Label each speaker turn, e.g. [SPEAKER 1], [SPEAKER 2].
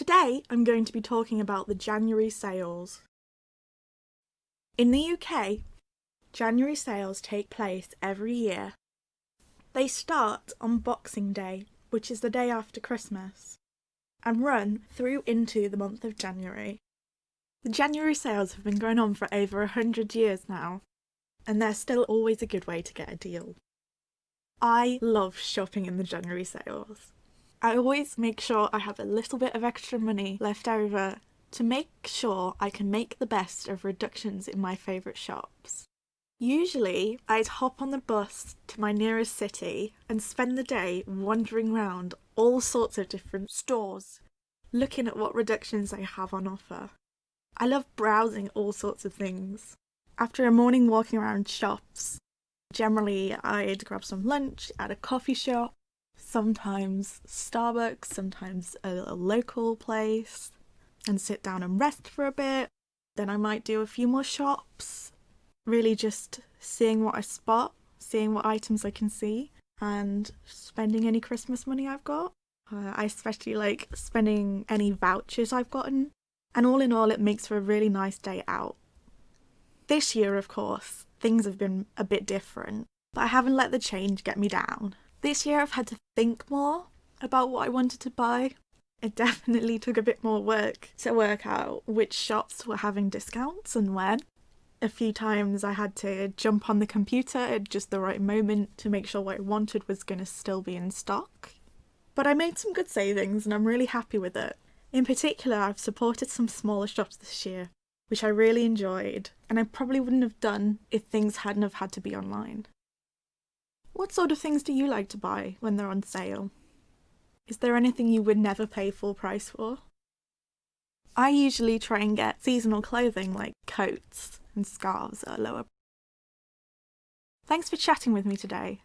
[SPEAKER 1] Today I'm going to be talking about the January sales. In the UK, January sales take place every year. They start on Boxing Day, which is the day after Christmas, and run through into the month of January. The January sales have been going on for over 100 years now, and they're still always a good way to get a deal. I love shopping in the January sales. I always make sure I have a little bit of extra money left over to make sure I can make the best of reductions in my favourite shops. Usually, I'd hop on the bus to my nearest city and spend the day wandering around all sorts of different stores, looking at what reductions they have on offer. I love browsing all sorts of things. After a morning walking around shops, generally I'd grab some lunch at a coffee shop, sometimes Starbucks, sometimes a local place, and sit down and rest for a bit. Then I might do a few more shops, really just seeing what I spot, seeing what items I can see, and spending any Christmas money I've got. I especially like spending any vouchers I've gotten, and all in all it makes for a really nice day out. This year, of course, things have been a bit different, but I haven't let the change get me down. This year I've had to think more about what I wanted to buy. It definitely took a bit more work to work out which shops were having discounts and when. A few times I had to jump on the computer at just the right moment to make sure what I wanted was going to still be in stock. But I made some good savings and I'm really happy with it. In particular, I've supported some smaller shops this year, which I really enjoyed, and I probably wouldn't have done if things hadn't have had to be online. What sort of things do you like to buy when they're on sale? Is there anything you would never pay full price for? I usually try and get seasonal clothing like coats and scarves at a lower price. Thanks for chatting with me today.